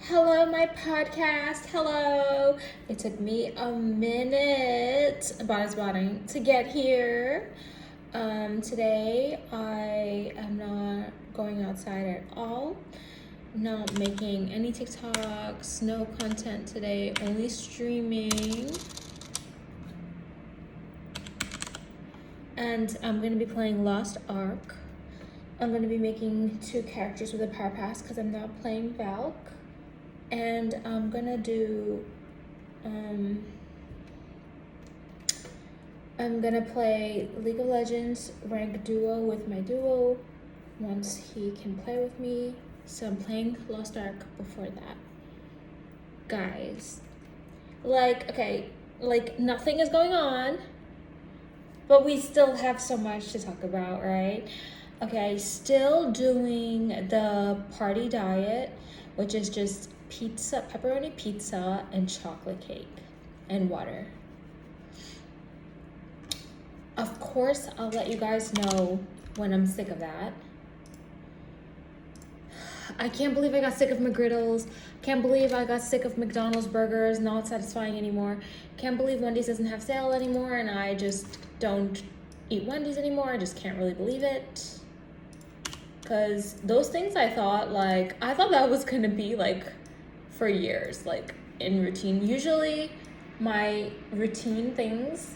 Hello, my podcast. Hello. It took me a minute, body to get here. Today I am not going outside at all. Not making any TikToks, no content today, only streaming. And I'm gonna be playing Lost Ark. I'm gonna be making 2 characters with a power pass because I'm not playing Valk. And I'm gonna do, I'm gonna play League of Legends rank duo with my duo once he can play with me. So I'm playing Lost Ark before that. Guys, okay, nothing is going on, but we still have so much to talk about, right? Okay, still doing the party diet, which is just pizza, pepperoni pizza, and chocolate cake, and water. Of course, I'll let you guys know when I'm sick of that. I can't believe I got sick of McGriddles. Can't believe I got sick of McDonald's burgers, not satisfying anymore. Can't believe Wendy's doesn't have sale anymore, and I just don't eat Wendy's anymore. I just can't really believe it. Because those things I thought that was gonna be for years, in routine. Usually my routine things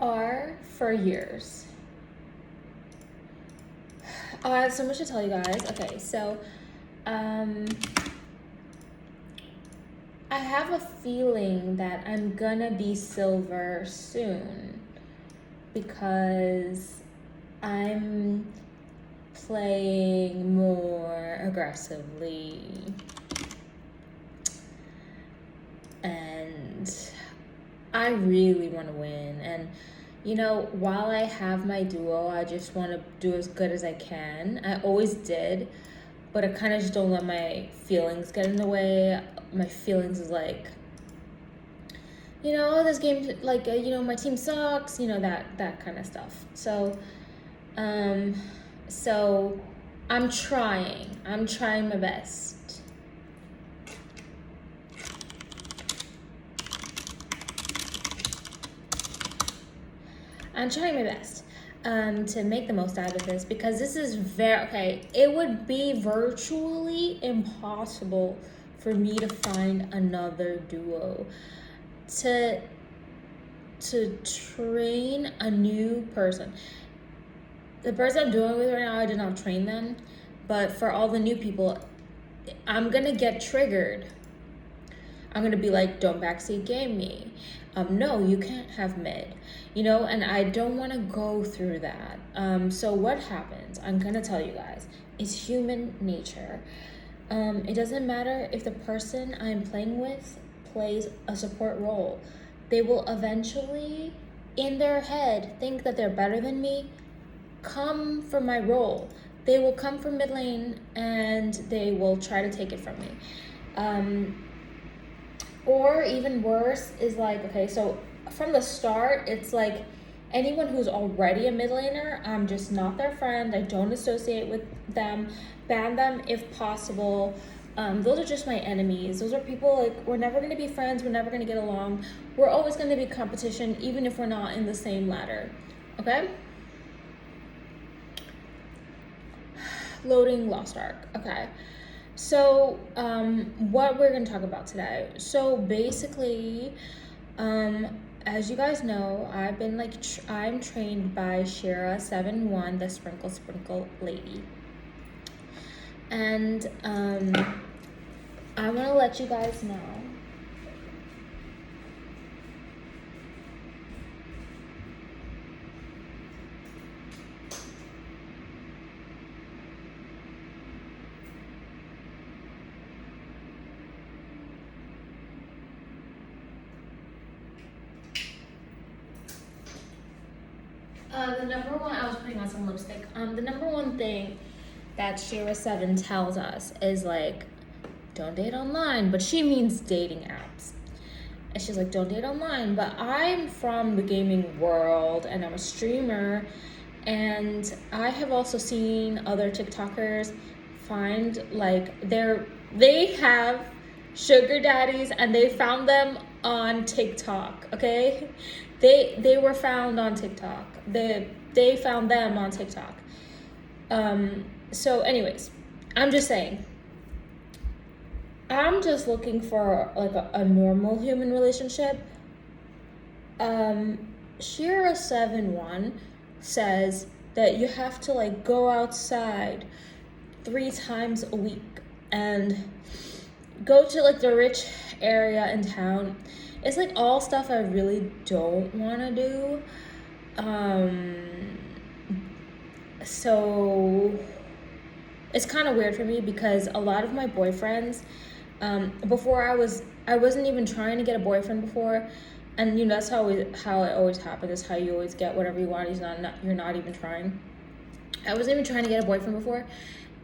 are for years. I have so much to tell you guys. Okay, so I have a feeling that I'm gonna be silver soon because I'm playing more aggressively, and I really want to win. And while I have my duo, I just want to do as good as I can. I always did, but I kind of just don't let my feelings get in the way. My feelings is this game, my team sucks, that kind of stuff. So I'm trying my best. I'm trying my best to make the most out of this, because this is it would be virtually impossible for me to find another duo to train a new person. The person I'm doing with right now, I did not train them, but for all the new people, I'm gonna get triggered. I'm gonna be like, don't backseat game me. No, you can't have mid, and I don't wanna go through that. So what happens, I'm gonna tell you guys, it's human nature. It doesn't matter if the person I'm playing with plays a support role. They will eventually, in their head, think that they're better than me, come for my role. They will come from mid lane and they will try to take it from me. Or even worse is so from the start, it's anyone who's already a mid laner, I'm just not their friend. I don't associate with them. Ban them if possible. Those are just my enemies. Those are people we're never going to be friends. We're never going to get along. We're always going to be competition, even if we're not in the same ladder. Okay? Loading Lost Ark. Okay. So, what we're going to talk about today. So, basically, as you guys know, I've been I'm trained by Shira 7-1, the Sprinkle Lady. And, I want to let you guys know the number one, I was putting on some lipstick. The number one thing that Shira 7 tells us is don't date online, but she means dating apps. And she's like, don't date online, but I'm from the gaming world and I'm a streamer, and I have also seen other TikTokers find, like, they have sugar daddies, and they found them on TikTok, okay? They were found on TikTok. They found them on TikTok. So anyways, I'm just saying, I'm just looking for like a normal human relationship. Shira71 says that you have to like go outside 3 times a week and go to like the rich area in town. It's like all stuff I really don't want to do. So it's kind of weird for me because a lot of my boyfriends, before I wasn't even trying to get a boyfriend before, and you know that's how it always happens. Is how you always get whatever you want. You're not even trying. I wasn't even trying to get a boyfriend before,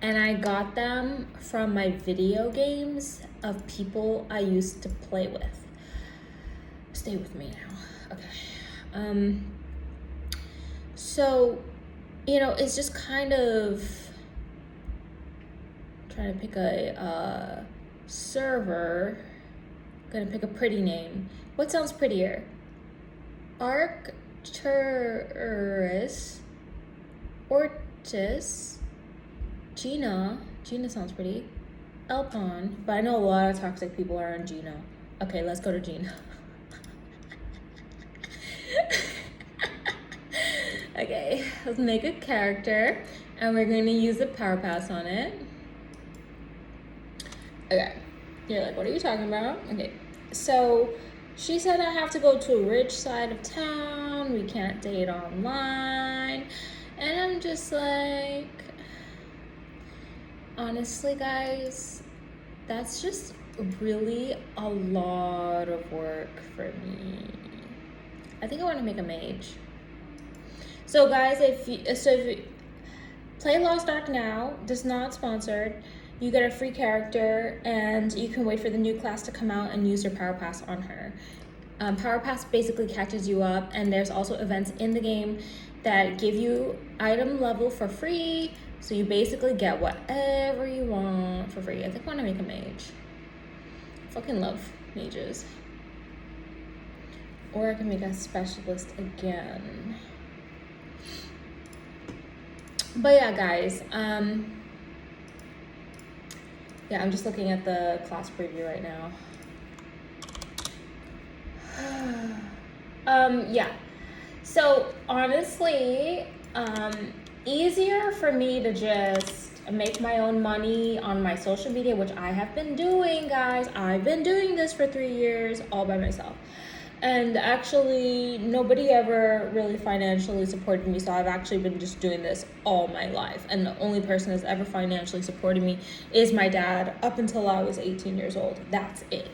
and I got them from my video games of people I used to play with. Stay with me now, okay? So, you know, it's just kind of trying to pick a server. I'm gonna pick a pretty name. What sounds prettier? Arcturus, Ortis, Gina sounds pretty. Elpon, but I know a lot of toxic people are on Gina. Okay, let's go to Gina. Okay, let's make a character, and we're gonna use the power pass on it. Okay, you're like, what are you talking about? Okay, so she said I have to go to a rich side of town. We can't date online. And I'm just like, honestly, guys, that's just really a lot of work for me. I think I want to make a mage. So guys, if you play Lost Ark now, this is not sponsored. You get a free character, and you can wait for the new class to come out and use your Power Pass on her. Power Pass basically catches you up, and there's also events in the game that give you item level for free, so you basically get whatever you want for free. I think I want to make a mage. Fucking love mages. Or I can make a specialist again. But yeah, guys, yeah, I'm just looking at the class preview right now. Yeah. So honestly, easier for me to just make my own money on my social media, which I have been doing, guys. I've been doing this for 3 years all by myself. And actually, nobody ever really financially supported me, so I've actually been just doing this all my life. And the only person that's ever financially supported me is my dad up until I was 18 years old. That's it.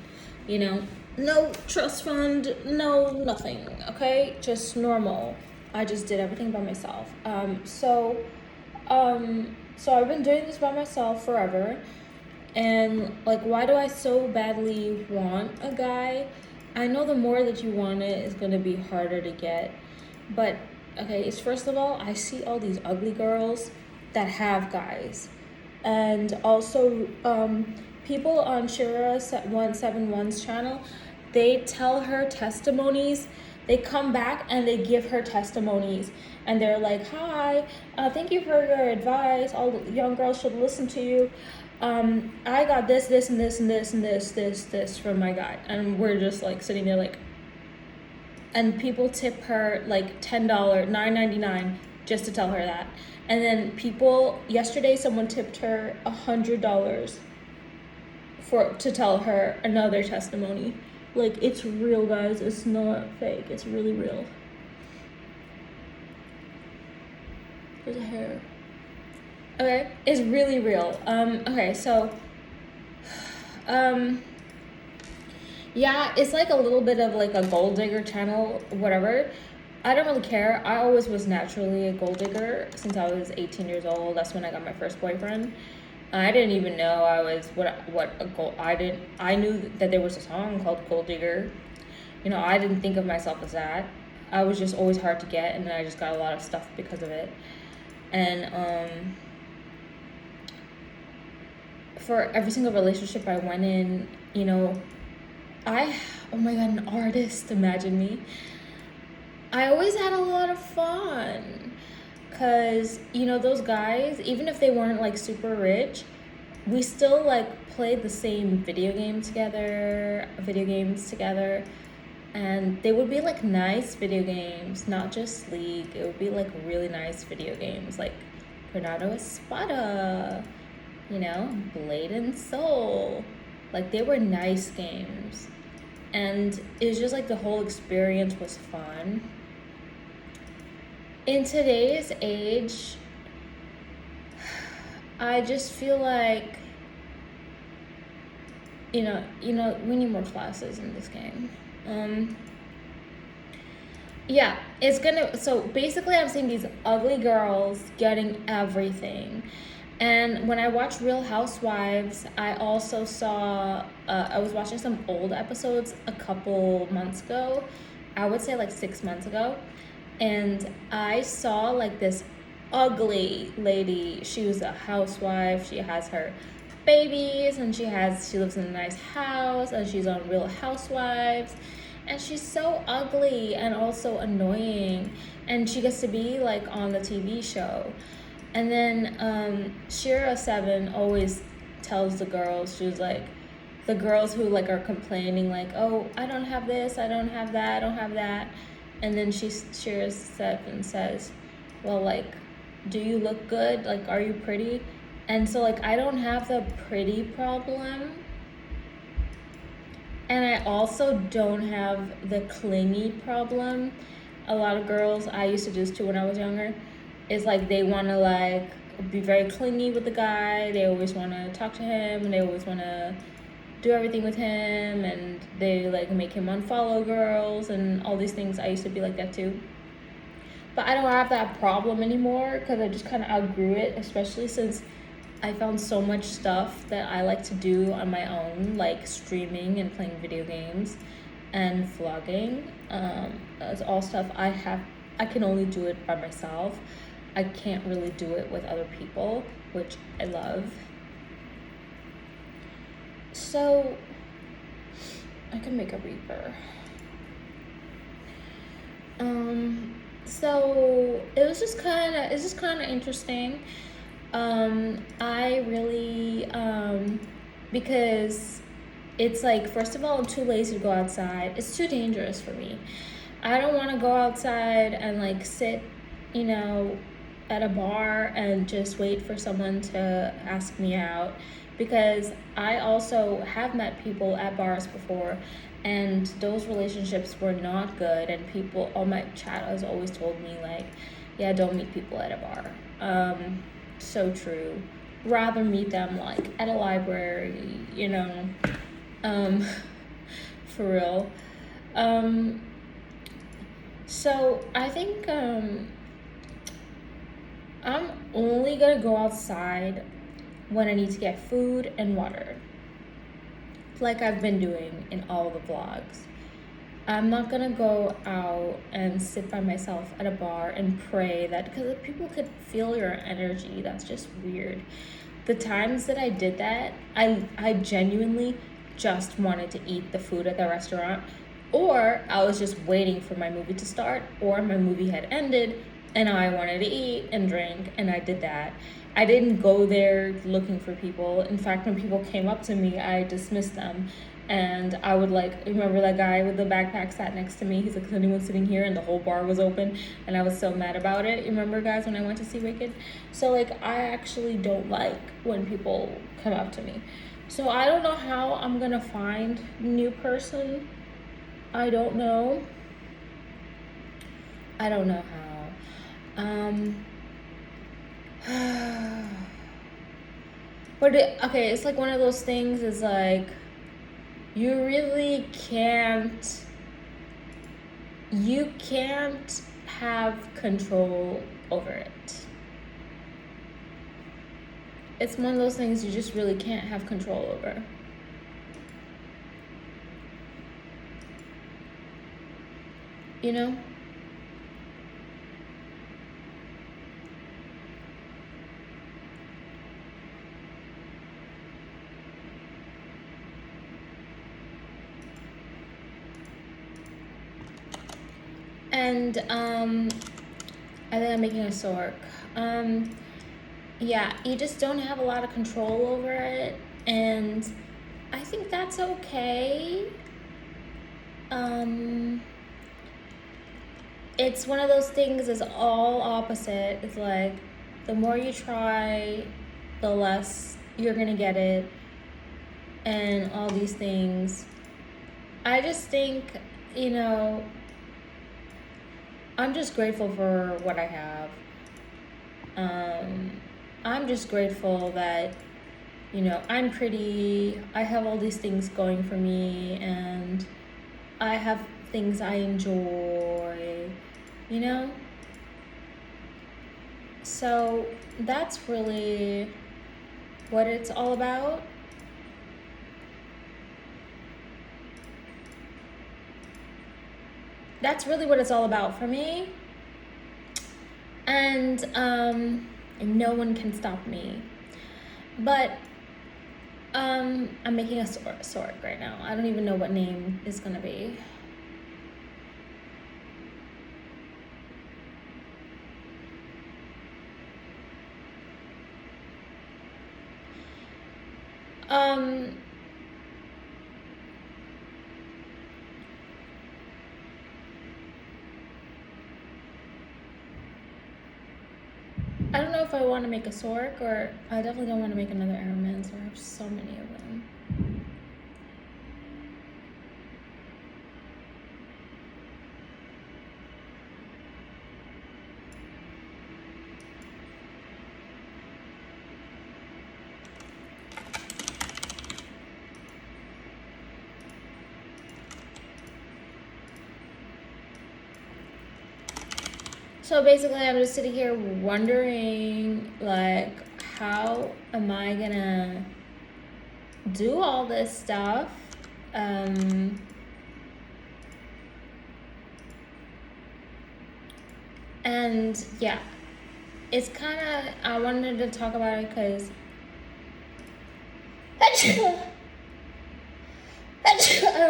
You know, no trust fund, no nothing, okay? Just normal. I just did everything by myself. So I've been doing this by myself forever. And, like, why do I so badly want a guy? I know the more that you want it, it's going to be harder to get. But, okay, it's first of all, I see all these ugly girls that have guys. And also, people on Shira171's channel, they tell her testimonies. They come back and they give her testimonies. And they're like, hi, thank you for your advice. All the young girls should listen to you. I got this, and this from my guy. And we're just like sitting there like, and people tip her like $10, $9.99 just to tell her that. And then yesterday someone tipped her $100 to tell her another testimony. Like, it's real, guys. It's not fake. It's really real. There's a hair. Okay, it's really real. Okay, so, yeah, it's like a little bit of like a gold digger channel, whatever. I don't really care. I always was naturally a gold digger since I was 18 years old. That's when I got my first boyfriend. I didn't even know I was I knew that there was a song called Gold Digger. You know, I didn't think of myself as that. I was just always hard to get, and then I just got a lot of stuff because of it. And for every single relationship I went in, you know, oh my God, an artist, imagine me. I always had a lot of fun. Because, you know, those guys, even if they weren't like super rich, we still like played the same video games together, and they would be like nice video games, not just League. It would be like really nice video games, like Tornado Espada, you know, Blade and Soul. Like they were nice games, and it was just like the whole experience was fun. In today's age, I just feel like, you know, we need more classes in this game. Yeah, it's gonna, so basically I'm seeing these ugly girls getting everything. And when I watch Real Housewives, I also saw, I was watching some old episodes a couple months ago. I would say like 6 months ago. And I saw like this ugly lady. She was a housewife. She has her babies and she lives in a nice house and she's on Real Housewives. And she's so ugly and also annoying. And she gets to be like on the TV show. And then Shira 7 always tells the girls, she was like, the girls who like are complaining like, oh, I don't have this, I don't have that, I don't have that. And then Shira 7 says, well, like, do you look good? Like, are you pretty? And so like, I don't have the pretty problem. And I also don't have the clingy problem. A lot of girls, I used to do this too when I was younger, is like they want to like be very clingy with the guy. They always want to talk to him and they always want to do everything with him, and they like make him unfollow girls and all these things. I used to be like that too. But I don't have that problem anymore because I just kind of outgrew it, especially since I found so much stuff that I like to do on my own, like streaming and playing video games and vlogging. It's all stuff I can only do it by myself. I can't really do it with other people, which I love. So I can make a Reaper. So it's just kind of interesting. I really, because it's like, first of all, I'm too lazy to go outside. It's too dangerous for me. I don't want to go outside and like sit, you know, at a bar and just wait for someone to ask me out, because I also have met people at bars before and those relationships were not good, and people on my chat has always told me like, yeah, don't meet people at a bar. So true. Rather meet them like at a library, you know, for real. So I think I'm only gonna go outside when I need to get food and water, like I've been doing in all the vlogs. I'm not gonna go out and sit by myself at a bar and pray that, because people could feel your energy. That's just weird. The times that I did that, I genuinely just wanted to eat the food at the restaurant, or I was just waiting for my movie to start, or my movie had ended and I wanted to eat and drink, and I did that. I didn't go there looking for people. In fact, when people came up to me, I dismissed them. And I would like, remember that guy with the backpack sat next to me. He's like, is anyone sitting here? And the whole bar was open. And I was so mad about it. You remember, guys, when I went to see Wicked? So like, I actually don't like when people come up to me. So I don't know how I'm gonna find a new person. I don't know. I don't know how. But okay, it's like one of those things is like, you really can't have control over it. It's one of those things you just really can't have control over. You know? And I think I'm making a sork. Yeah, you just don't have a lot of control over it, and I think that's okay. It's one of those things, is all opposite. It's like the more you try, the less you're gonna get it, and all these things. I just think, you know, I'm just grateful for what I have. I'm just grateful that, you know, I'm pretty, I have all these things going for me, and I have things I enjoy, you know? So that's really what it's all about. That's really what it's all about for me. And no one can stop me. But I'm making a sork right now. I don't even know what name is gonna be. I don't know if I want to make a sork, or I definitely don't want to make another aromancer. I have so many of them. So basically, I'm just sitting here wondering, like, how am I gonna do all this stuff? And yeah, it's kind of, I wanted to talk about it because I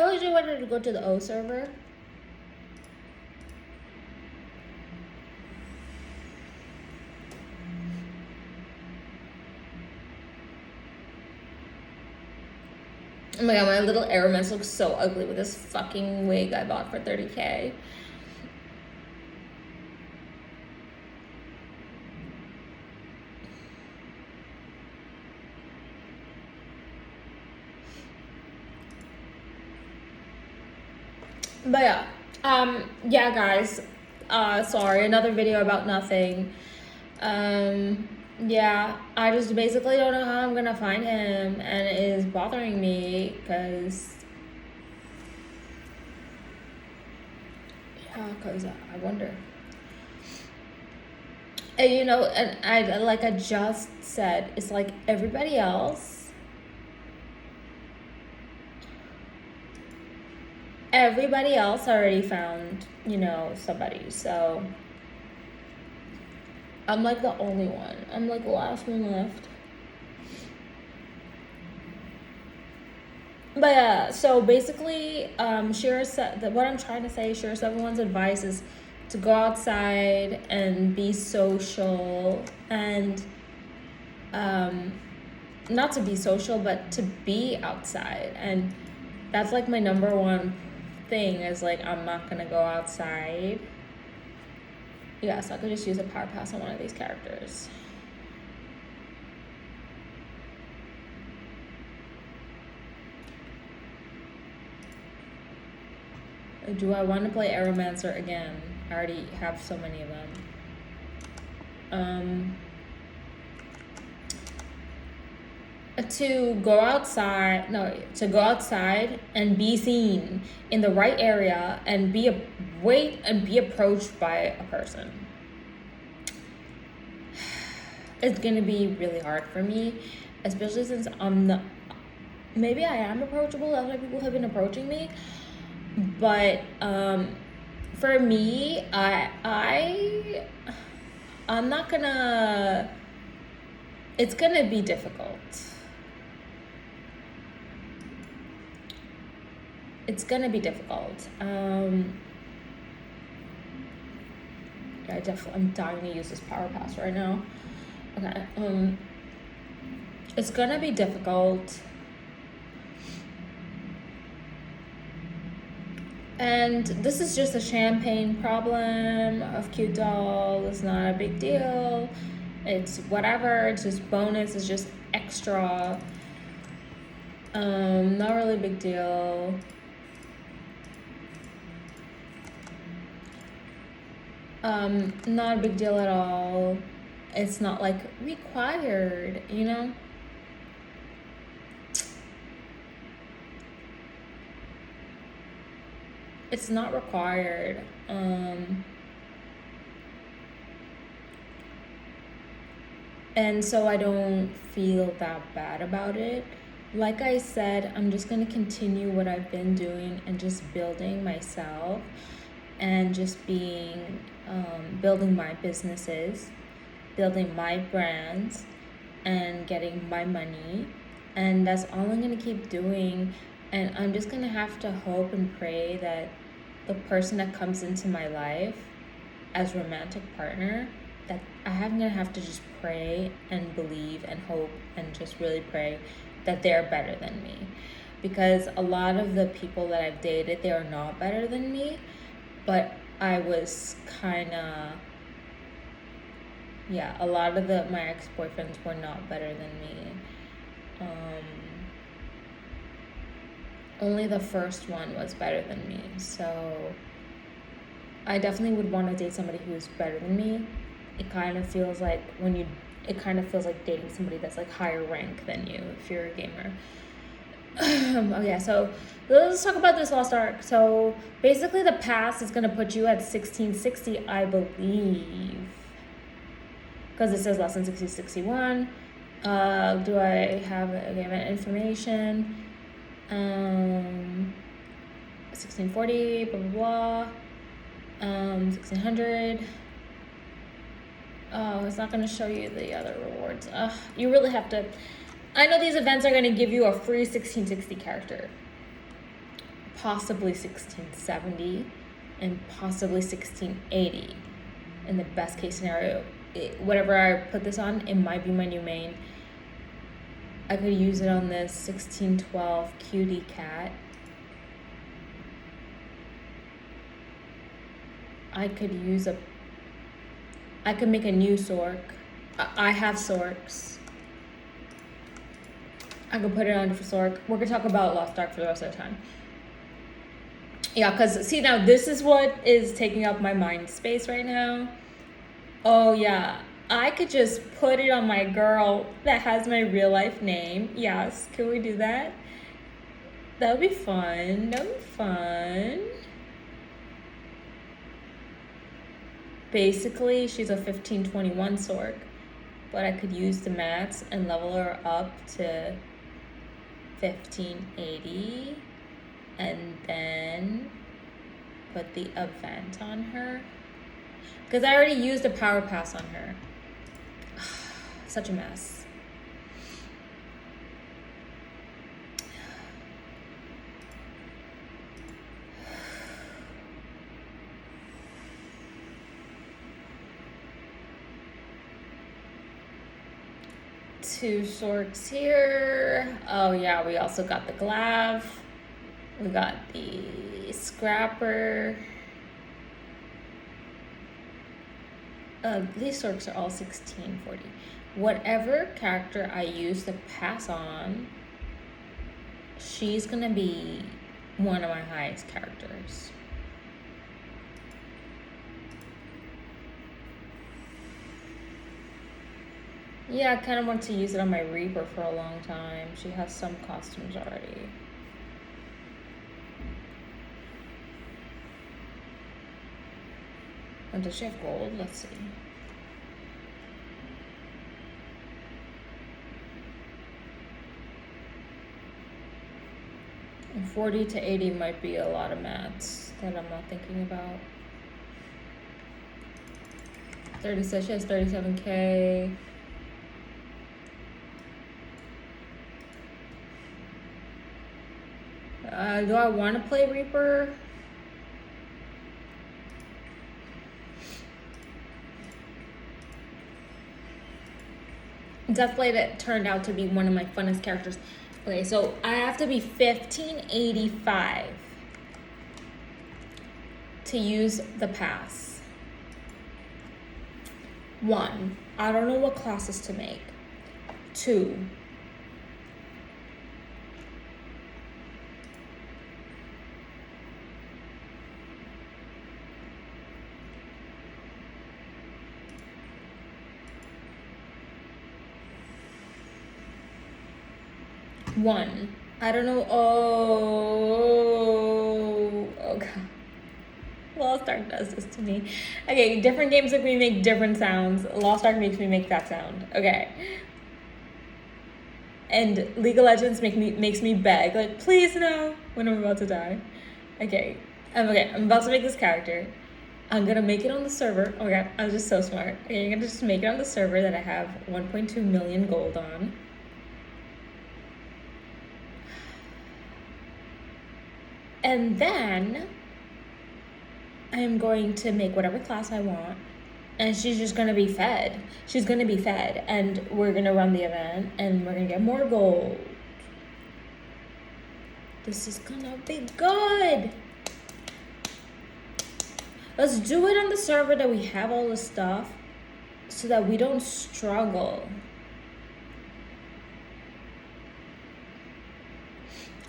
always wanted to go to the O server. Oh my god, my little Aeromancer looks so ugly with this fucking wig I bought for $30K. But yeah guys, sorry, another video about nothing. Yeah, I just basically don't know how I'm gonna find him, and it is bothering me because I wonder. And, you know, and I just said, it's like everybody else already found, you know, somebody. So I'm like the only one. I'm like the last one left. But yeah, so basically, Shira said, what I'm trying to say, Shira, everyone's advice is to go outside and be social, and not to be social, but to be outside. And that's like my number one thing, is like, I'm not gonna go outside. Yeah, so I could just use a power pass on one of these characters. Do I want to play Aeromancer again? I already have so many of them. To go outside and be seen in the right area and be approached by a person. It's gonna be really hard for me, especially since I'm not, maybe I am approachable. That's why people have been approaching me. But for me, I'm not gonna, it's gonna be difficult. It's gonna be difficult. I'm dying to use this power pass right now. Okay. It's gonna be difficult. And this is just a champagne problem of cute doll. It's not a big deal. It's whatever. It's just bonus. It's just extra. Not really a big deal. Not a big deal at all. It's not like required, you know? It's not required. And so I don't feel that bad about it. Like I said, I'm just gonna continue what I've been doing and just building myself and just being, building my businesses, building my brands, and getting my money. And that's all I'm gonna keep doing. And I'm just gonna have to hope and pray that the person that comes into my life as romantic partner, that I'm gonna have to just pray and believe and hope and just really pray that they're better than me. Because a lot of the people that I've dated, they are not better than me, but I was a lot of my ex-boyfriends were not better than me. Only the first one was better than me. So I definitely would want to date somebody who is better than me. It kind of feels like dating somebody that's like higher rank than you if you're a gamer. Oh yeah, so let's talk about this Lost Ark. So basically the pass is gonna put you at 1660, I believe. Because it says lesson 6061. Do I have event information? 1640, blah blah blah. 1600. Oh, it's not gonna show you the other rewards. You really have to. I know these events are gonna give you a free 1660 character, possibly 1670, and possibly 1680. In the best case scenario, whatever I put this on, it might be my new main. I could use it on this 1612 cutie cat. I could make a new Sork. I have Sorks. I could put it on for Sork. We're gonna talk about Lost Ark for the rest of the time. Yeah, because see now this is what is taking up my mind space right now. Oh yeah, I could just put it on my girl that has my real life name. Yes, can we do that? That would be fun. Basically, she's a 1521 Sork, but I could use the mats and level her up to 1580 and then put the event on her. Because I already used a power pass on her. Such a mess. Two Sorks here. Oh yeah, we also got the Glav. We got the Scrapper. These Sorks are all 1640. Whatever character I use to pass on, she's gonna be one of my highest characters. Yeah, I kind of want to use it on my Reaper for a long time. She has some costumes already. And does she have gold? Let's see. And 40 to 80 might be a lot of mats that I'm not thinking about. 36, she has 37k. Do I want to play Reaper? Deathblade, it turned out to be one of my funnest characters. Okay, so I have to be 1585 to use the pass. 1, I don't know what classes to make. 2, I don't know. Oh, God. Lost Ark does this to me. Okay, different games make me make different sounds. Lost Ark makes me make that sound. Okay. And League of Legends makes me beg, like, please no, when I'm about to die. Okay. I'm about to make this character. I'm gonna make it on the server. Oh my god, I'm just so smart. Okay, you're gonna just make it on the server that I have 1.2 million gold on. And then I'm going to make whatever class I want. And she's just gonna be fed. She's gonna be fed. And we're gonna run the event and we're gonna get more gold. This is gonna be good. Let's do it on the server that we have all the stuff so that we don't struggle.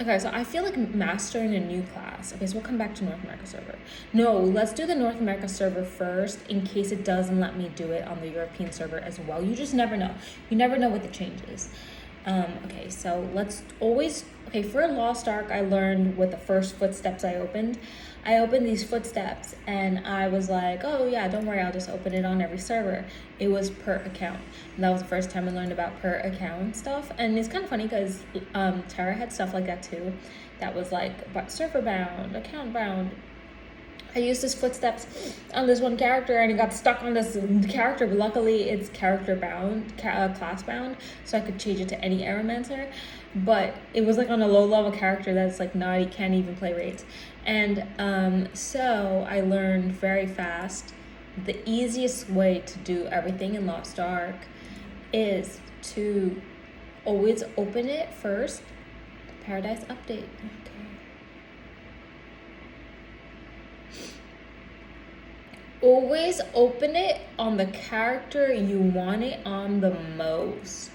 Okay, so I feel like mastering a new class. Okay, so we'll come back to North America server. No, let's do the North America server first in case it doesn't let me do it on the European server as well. You just never know. You never know what the change is. Okay, so let's always... Okay, for Lost Ark, I learned with the first footsteps I opened these footsteps and I was like, oh yeah, don't worry, I'll just open it on every server. It was per account. And that was the first time I learned about per account stuff. And it's kind of funny because Terra had stuff like that too. That was like server bound, account bound. I used this footsteps on this one character and it got stuck on this character, but luckily it's character bound, class bound, so I could change it to any Aeromancer. But it was like on a low level character that's like naughty, can't even play raids. And so I learned very fast the easiest way to do everything in Lost Ark is to always open it first. Paradise update. Okay. Always open it on the character you want it on the most.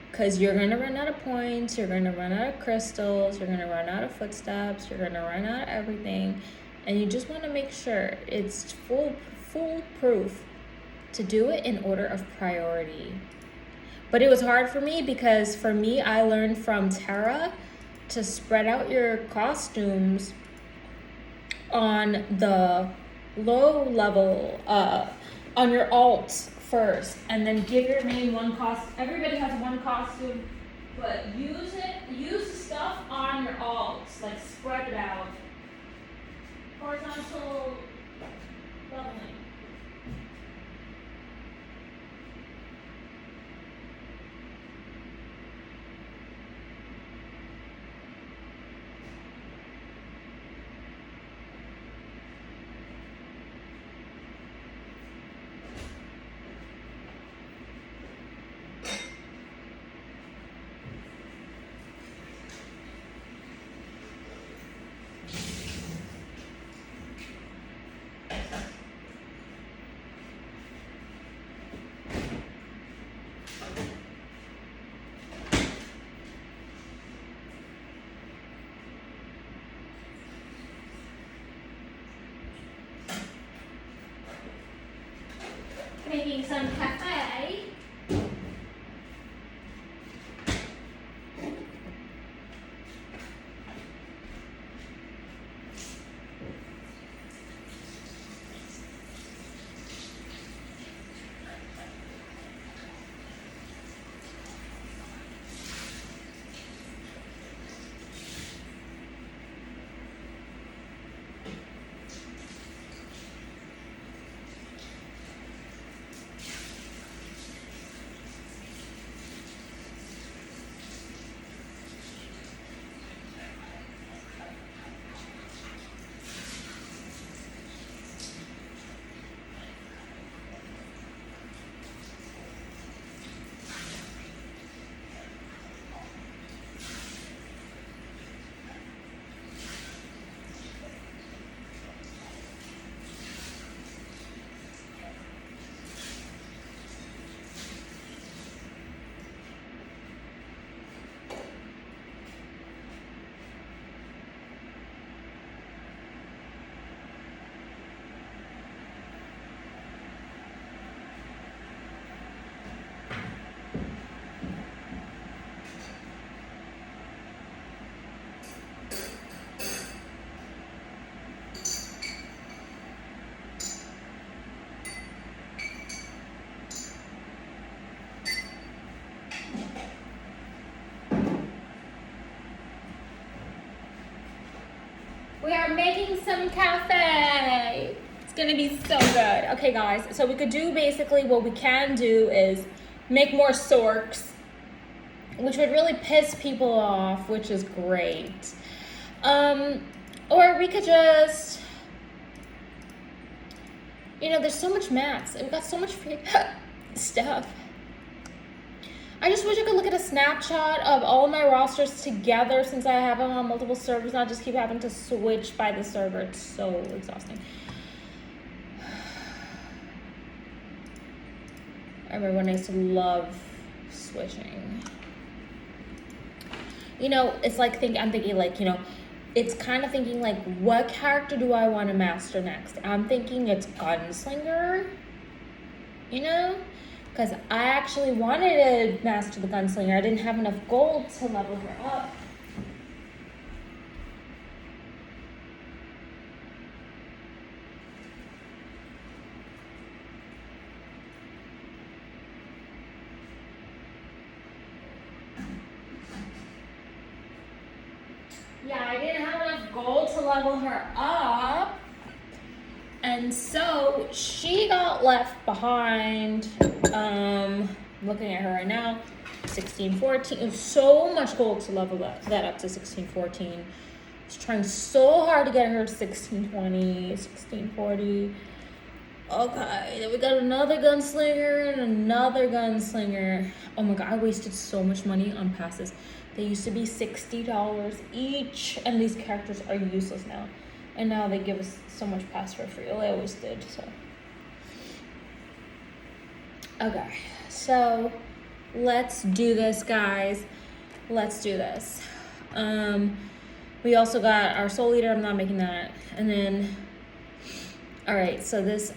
Because you're going to run out of points, you're going to run out of crystals, you're going to run out of footsteps, you're going to run out of everything. And you just want to make sure it's foolproof to do it in order of priority. But it was hard for me because for me, I learned from Terra to spread out your costumes on the low level, on your alts first, and then give your main one cost. Everybody has one costume, but use the stuff on your alts, like spread it out. Horizontal leveling. We are making some cafe. It's gonna be so good. Okay, guys, so we could do basically what we can do is make more storks, which would really piss people off, which is great. Or we could just, you know, there's so much mats. We've got so much free stuff. I just wish I could look at a snapshot of all my rosters together since I have them on multiple servers, not just keep having to switch by the server. It's so exhausting. I remember when I used to love switching. You know, it's like I'm thinking like, you know, it's kind of thinking like, what character do I want to master next? I'm thinking it's Gunslinger, you know? Because I actually wanted to master the Gunslinger. I didn't have enough gold to level her up. Yeah, I didn't have enough gold to level her up. And so she got left behind. Looking at her right now, 1614. So much gold to level that up to 1614. I was trying so hard to get her to 1620, 1640. Okay, then we got another gunslinger and another gunslinger. Oh my god, I wasted so much money on passes. They used to be $60 each, and these characters are useless now. And now they give us so much pass for free. Well, they always did, so. Okay, so let's do this, guys. Let's do this. We also got our soul eater. I'm not making that. And then, all right, so this,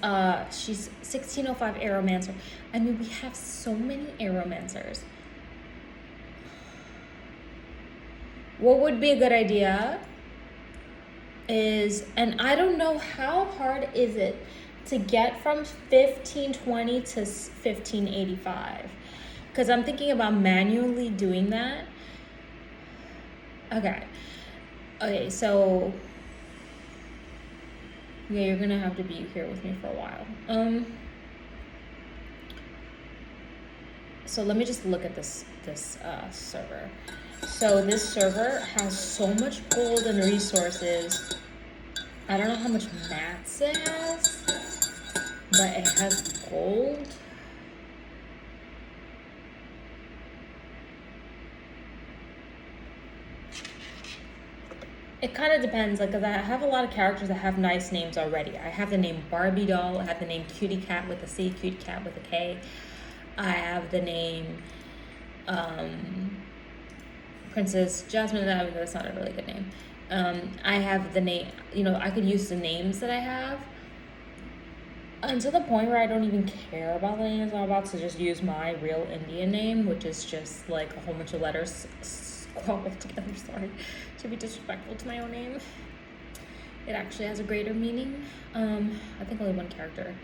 she's 1605 Aeromancer. I mean, we have so many Aeromancers. What would be a good idea is, and I don't know how hard is it to get from 1520 to 1585, because I'm thinking about manually doing that. Okay, so yeah, you're gonna have to be here with me for a while. So let me just look at this server. So this server has so much gold and resources. I don't know how much mats it has, but it has gold. It kind of depends, like, cause I have a lot of characters that have nice names already. I have the name Barbie doll. I have the name Cutie Cat with a C, Cutie Cat with a K. I have the name Princess Jasmine. That's not a really good name. I have the name, you know, I could use the names that I have. And to the point where I don't even care about the names I'm about to just use my real Indian name, which is just like a whole bunch of letters squabbled together. Sorry to be disrespectful to my own name. It actually has a greater meaning. I think only one character.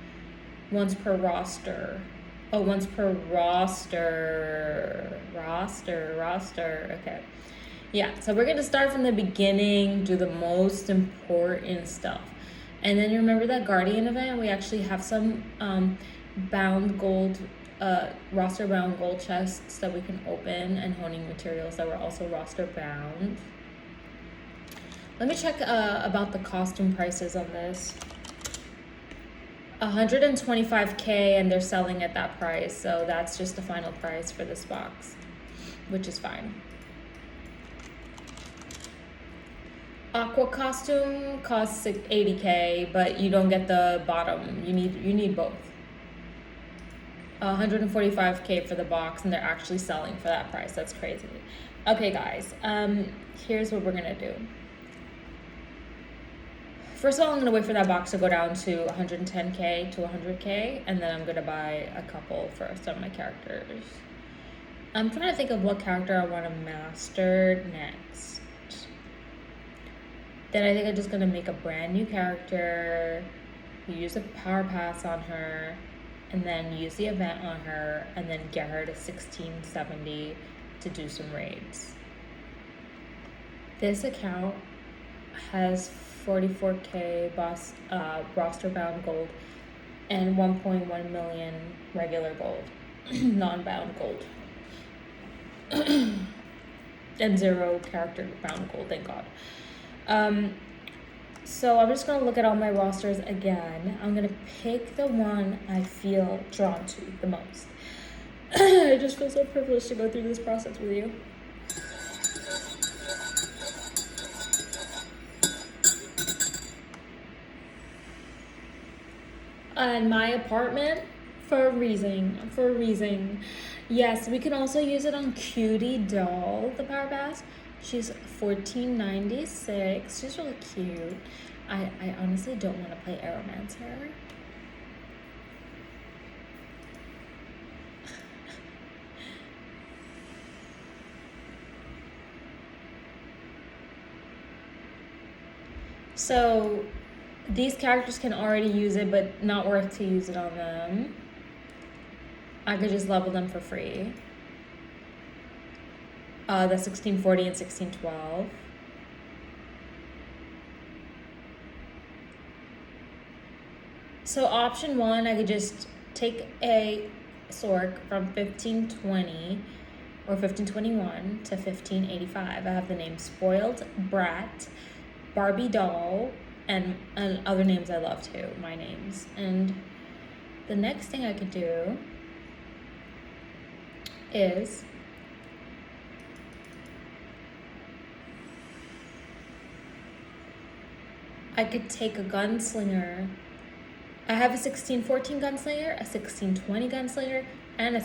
Once per roster. Oh, once per roster. Roster. Okay. Yeah, so we're going to start from the beginning, do the most important stuff. And then you remember that Guardian event? We actually have some bound gold, roster bound gold chests that we can open, and honing materials that were also roster bound. Let me check about the costume prices on this. 125K, and they're selling at that price, so that's just the final price for this box, which is fine. Aqua costume costs 80K, but you don't get the bottom. You need both. 145K for the box, and they're actually selling for that price. That's crazy. Okay, guys. Here's what we're gonna do. First of all, I'm gonna wait for that box to go down to 110K to 100K, and then I'm gonna buy a couple for some of my characters. I'm trying to think of what character I want to master next. Then I think I'm just gonna make a brand new character, use a power pass on her, and then use the event on her, and then get her to 1670 to do some raids. This account has 44K roster bound gold, and 1.1 million regular gold, non-bound gold. And 0 character bound gold, thank God. So I'm just gonna look at all my rosters again. I'm gonna pick the one I feel drawn to the most. I just feel so privileged to go through this process with you. And my apartment, for a reason. Yes, we can also use it on Cutie Doll, the Power Pass. She's $14.96. She's really cute. I honestly don't want to play Aromancer. So these characters can already use it, but not worth to use it on them. I could just level them for free. The 1640 and 1612. So option 1, I could just take a Sork from 1520 or 1521 to 1585. I have the name Spoiled Brat, Barbie Doll, and other names I love too, my names. And the next thing I could do is I could take a gunslinger. I have a 1614 gunslinger, a 1620 gunslinger, and I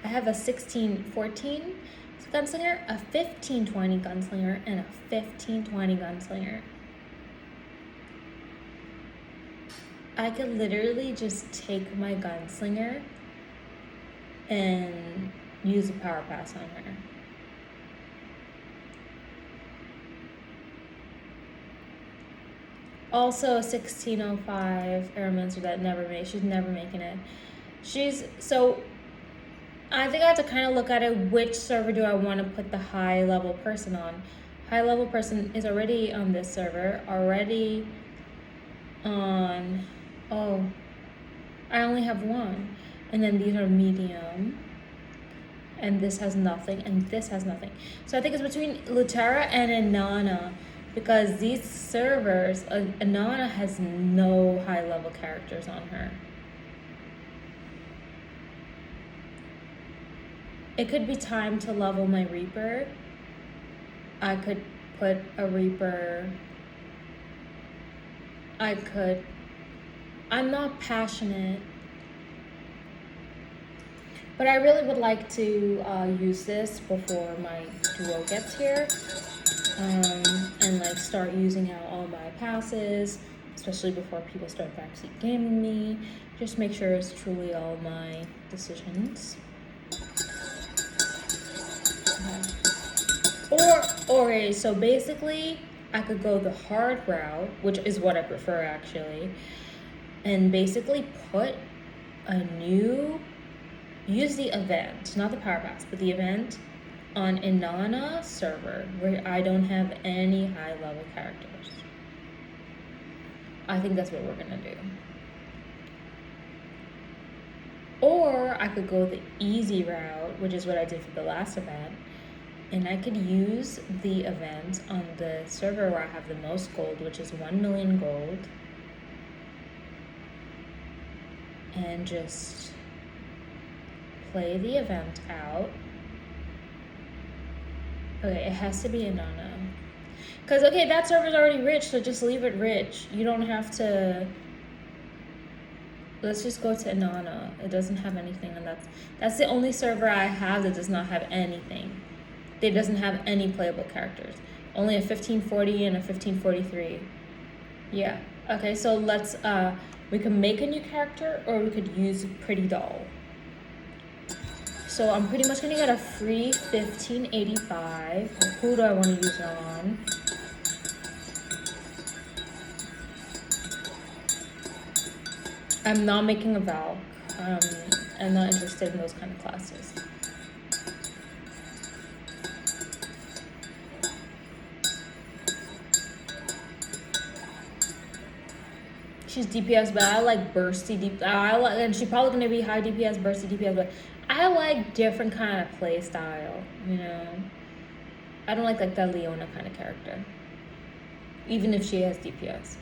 have a 1614 gunslinger, a 1520 gunslinger, and a 1520 gunslinger. I could literally just take my gunslinger and use a power pass on her. Also a 1605 Aromancer that she's never making it. So I think I have to kind of look at it, which server do I want to put the high level person on. High level person is already on this server, already on, I only have one. And then these are medium. And this has nothing, and this has nothing. So I think it's between Lutera and Inanna, because these servers, Inanna has no high level characters on her. It could be time to level my Reaper. I could put a Reaper. I'm not passionate, but I really would like to use this before my duo gets here. And like start using out all my passes, especially before people start backseat gaming me. Just make sure it's truly all my decisions. Okay, so basically I could go the hard route, which is what I prefer actually, and basically use the event, not the power pass, but the event on Inanna server where I don't have any high level characters. I think that's what we're gonna do. Or I could go the easy route, which is what I did for the last event, and I could use the event on the server where I have the most gold, which is 1 million gold, and just play the event out. Okay, it has to be Inanna. Because, okay, that server's already rich, so just leave it rich. You don't have to... Let's just go to Inanna. It doesn't have anything, and that's the only server I have that does not have anything. It doesn't have any playable characters. Only a 1540 and a 1543. Yeah. Okay, so let's... we can make a new character, or we could use Pretty Doll. So I'm pretty much gonna get a free 1585. Who do I want to use it on? I'm not making a Valk. I'm not interested in those kind of classes. She's DPS, but I like bursty and she's probably gonna be high DPS, bursty DPS, but I like different kind of play style, you know? I don't like that Leona kind of character, even if she has DPS.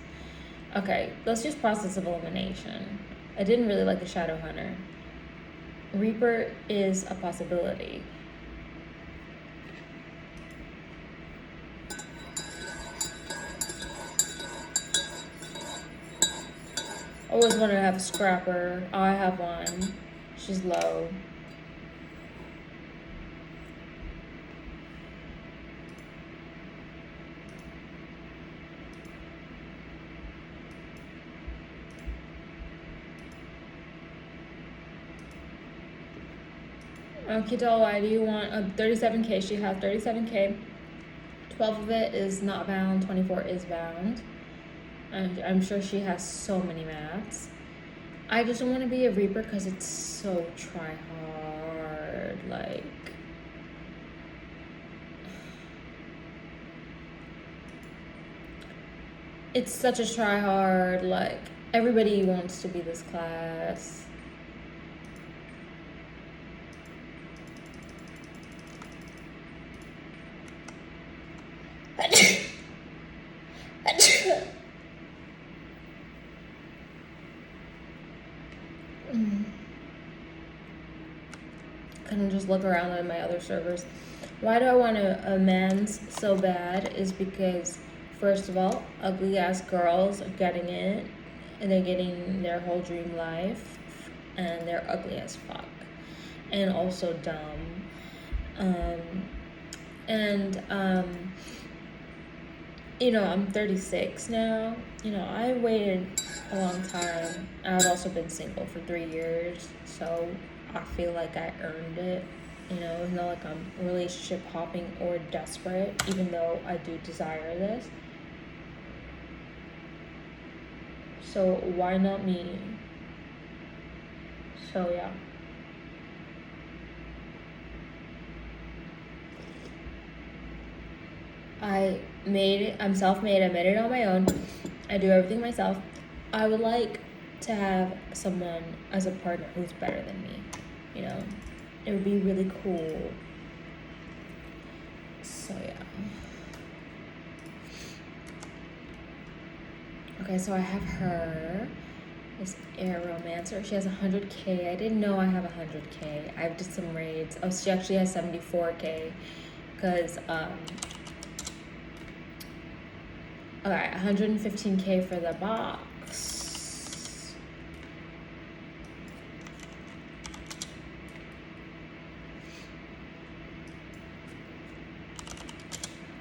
Okay, let's use process of elimination. I didn't really like the Shadow Hunter. Reaper is a possibility. Always wanted to have a Scrapper. Oh, I have one. She's low. Kita, why do you want 37k? She has 37k. 12 of it is not bound, 24 is bound. And I'm sure she has so many mats. I just don't want to be a Reaper because it's so try hard. Like, it's such a try hard. Like, everybody wants to be this class. Kind of just look around at my other servers. Why do I want a men's so bad is because, first of all, ugly ass girls are getting it and they're getting their whole dream life and they're ugly as fuck and also dumb. You know, I'm 36 now. You know, I waited a long time. I've also been single for 3 years, so I feel like I earned it. You know, it's not like I'm relationship hopping or desperate, even though I do desire this. So why not me? So yeah. I'm self-made, I made it on my own. I do everything myself. I would like to have someone as a partner who's better than me, you know? It would be really cool. So yeah. Okay, so I have her, this Aeromancer. She has 100k. I didn't know I have 100k. I did some raids. Oh, she actually has 74k. Because, okay, 115k for the box.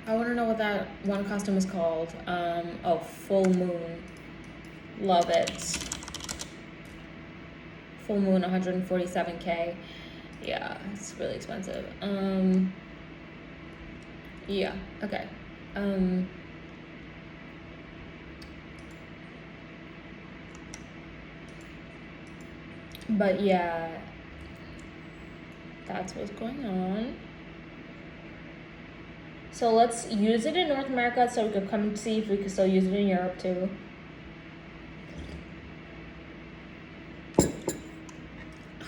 I want to know what that one costume is called. Oh, Full Moon. Love it. Full Moon, 147k. Yeah, it's really expensive. Yeah, okay. But yeah, that's what's going on. So let's use it in North America so we could come and see if we can still use it in Europe too.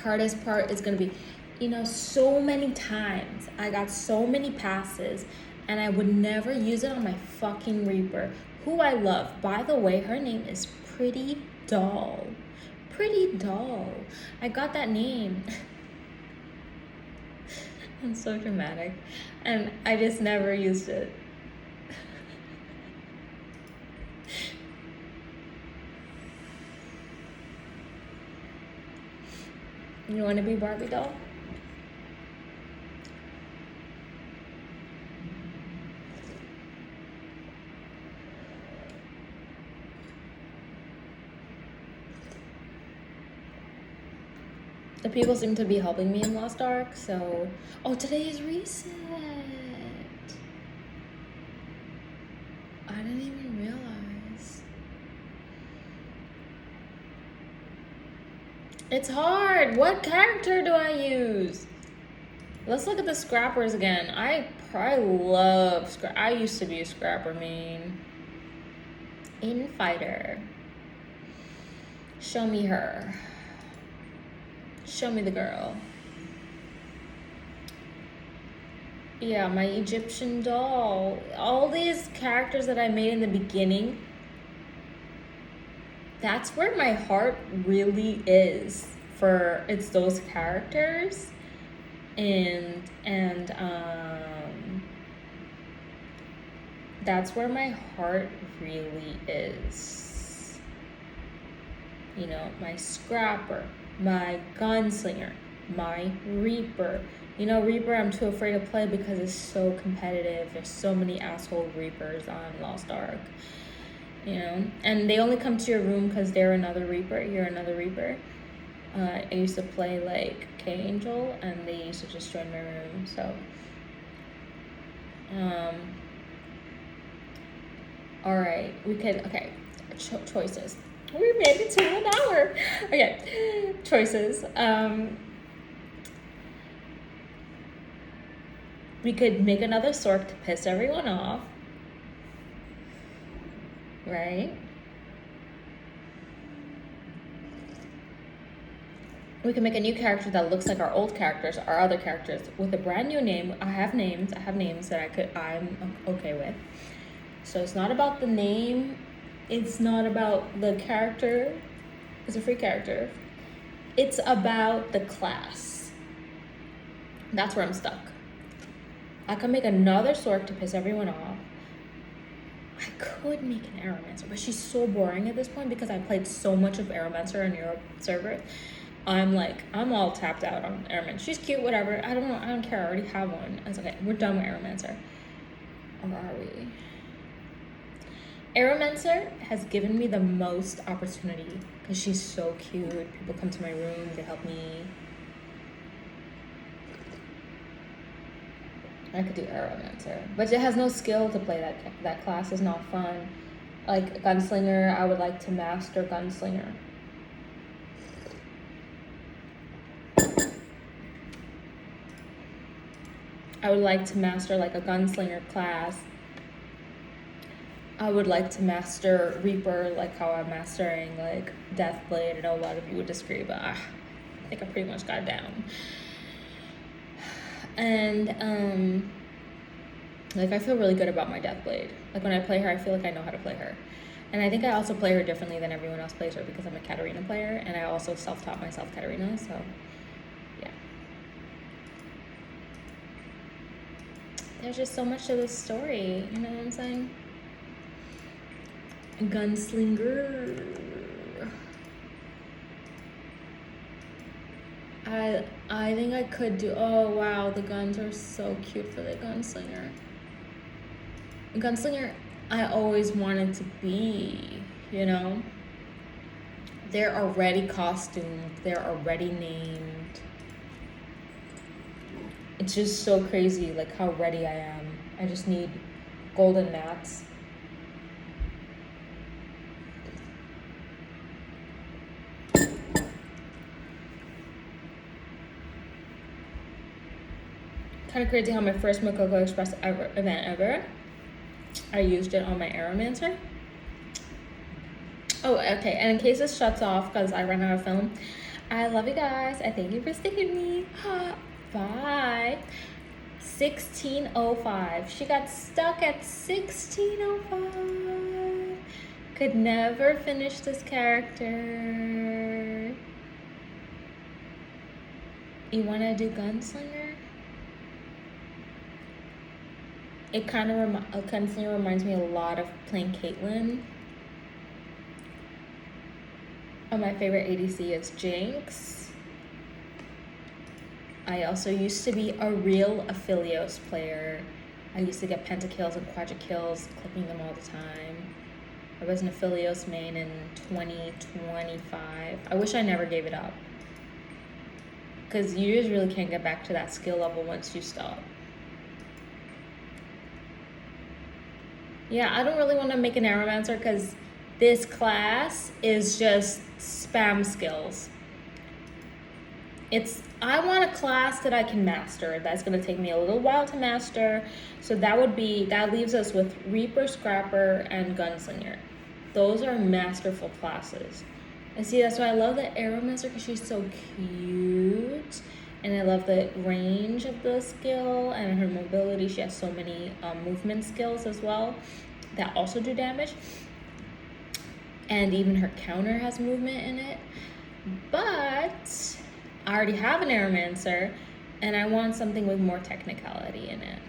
Hardest part is gonna be, you know, so many times I got so many passes and I would never use it on my fucking Reaper, who I love. By the way, her name is Pretty Doll. Pretty Doll. I got that name. I'm so dramatic. And I just never used it. You want to be Barbie doll? The people seem to be helping me in Lost Ark, so... Oh, today is reset! I didn't even realize. It's hard! What character do I use? Let's look at the scrappers again. I love I used to be a scrapper main. Infighter. Show me her. Show me the girl. Yeah, my Egyptian doll. All these characters that I made in the beginning, that's where my heart really is for, it's those characters. And that's where my heart really is. You know, my scrapper, my gunslinger, my reaper. You know, reaper I'm too afraid to play because it's so competitive. There's so many asshole reapers on Lost Ark. You know, and they only come to your room because they're another reaper. You're another reaper. I used to play like K-Angel, and they used to just join my room. So, all right, we could, okay, choices. We made it to an hour. Okay, choices. We could make another Sork to piss everyone off, right? We can make a new character that looks like our old characters, our other characters, with a brand new name. I have names that I'm okay with. So it's not about the name. It's not about the character. It's a free character. It's about the class. That's where I'm stuck. I could make another Sork to piss everyone off. I could make an Aeromancer, but she's so boring at this point because I played so much of Aeromancer on Europe server. I'm all tapped out on Aeromancer. She's cute, whatever. I don't know. I don't care. I already have one. It's okay. We're done with Aeromancer. Or are we? Aeromancer has given me the most opportunity because she's so cute. People come to my room. They help me. I could do Aeromancer. But it has no skill to play that class. Is not fun. Like Gunslinger, I would like to master Gunslinger. I would like to master like a Gunslinger class. I would like to master Reaper, like how I'm mastering like Deathblade. I know a lot of you would disagree, but I think I pretty much got it down. And like I feel really good about my Deathblade. Like when I play her, I feel like I know how to play her. And I think I also play her differently than everyone else plays her because I'm a Katarina player, and I also self-taught myself Katarina, so yeah. There's just so much to this story, you know what I'm saying? Gunslinger. I think I could do, oh wow, the guns are so cute for the Gunslinger. Gunslinger, I always wanted to be, you know? They're already costumed, they're already named. It's just so crazy, like how ready I am. I just need golden mats. Kind of crazy how my first Makoko Express event ever, I used it on my Aeromancer. Oh, okay, and in case this shuts off because I ran out of film, I love you guys. I thank you for sticking me. Bye. 1605. She got stuck at 1605. Could never finish this character. You want to do Gunslinger? It kind of Gunslinger reminds me a lot of playing Caitlyn. Oh, my favorite ADC is Jinx. I also used to be a real Aphelios player. I used to get pentakills and quadrikills, clipping them all the time. I was an Aphelios main in 2025. I wish I never gave it up, because you just really can't get back to that skill level once you stop. Yeah, I don't really want to make an Aeromancer because this class is just spam skills. I want a class that I can master. That's going to take me a little while to master. So that leaves us with Reaper, Scrapper, and Gunslinger. Those are masterful classes. And see, that's why I love the Aeromancer, because she's so cute. And I love the range of the skill and her mobility. She has so many movement skills as well that also do damage. And even her counter has movement in it. But I already have an Aeromancer, and I want something with more technicality in it.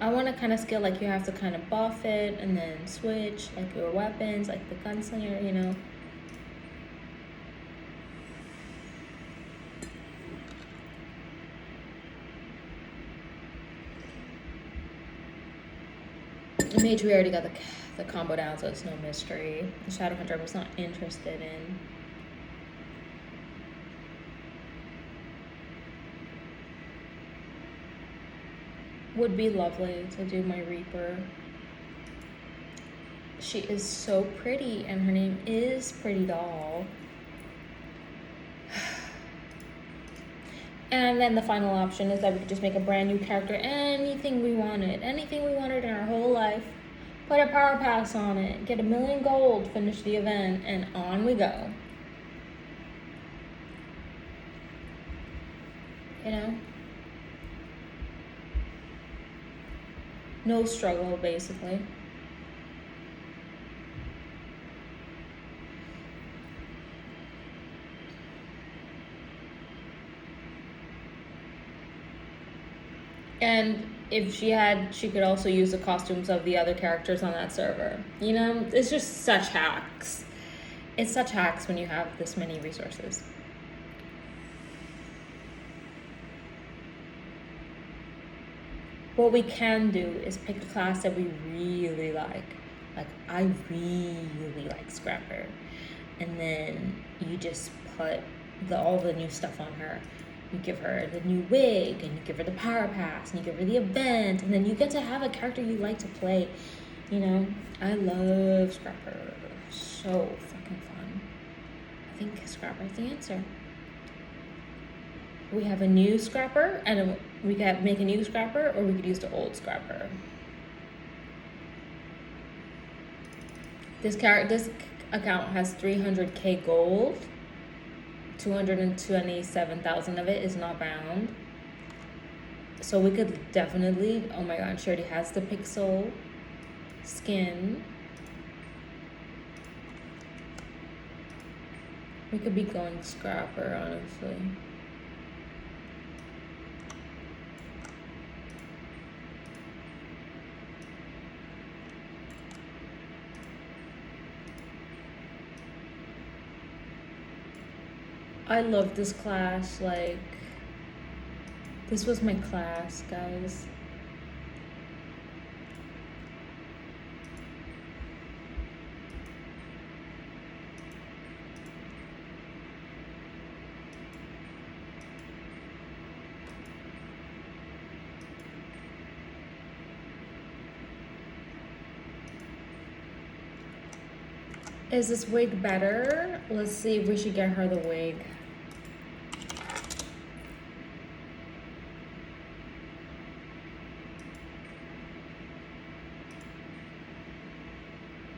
I want a kind of skill like you have to kind of buff it and then switch, like your weapons, like the gunslinger, you know. Mage, we already got the combo down, so it's no mystery. The Shadowhunter I was not interested in. Would be lovely to do my Reaper. She is so pretty, and her name is Pretty Doll. And then the final option is that we could just make a brand new character, anything we wanted in our whole life. Put a power pass on it, get 1,000,000 gold, finish the event, and on we go. You know? No struggle, basically. And if she had, she could also use the costumes of the other characters on that server. You know, it's just such hacks. It's such hacks when you have this many resources. What we can do is pick a class that we really like. Like, I really like Scrapper. And then you just put all the new stuff on her. You give her the new wig, and you give her the power pass, and you give her the event, and then you get to have a character you like to play. You know, I love Scrapper. So fucking fun. I think Scrapper's the answer. We have a new Scrapper, and we could make a new Scrapper, or we could use the old Scrapper. This account has 300k gold. 227,000 of it is not bound. So we could definitely, oh my god, she already has the pixel skin. We could be going Scrapper, honestly. I love this class, like, this was my class, guys. Is this wig better? Let's see if we should get her the wig.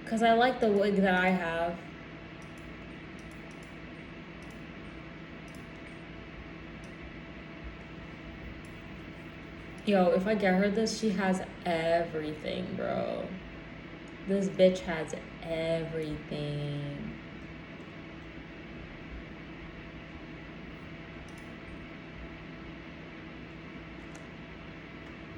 Because I like the wig that I have. Yo, if I get her this, she has everything, bro. This bitch has everything.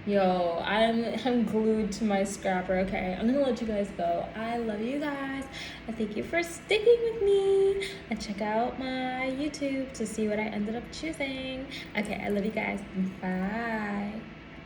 Yo, I'm glued to my Scrapper. Okay, I'm gonna let you guys go. I love you guys. And thank you for sticking with me. And check out my YouTube to see what I ended up choosing. Okay, I love you guys. Bye.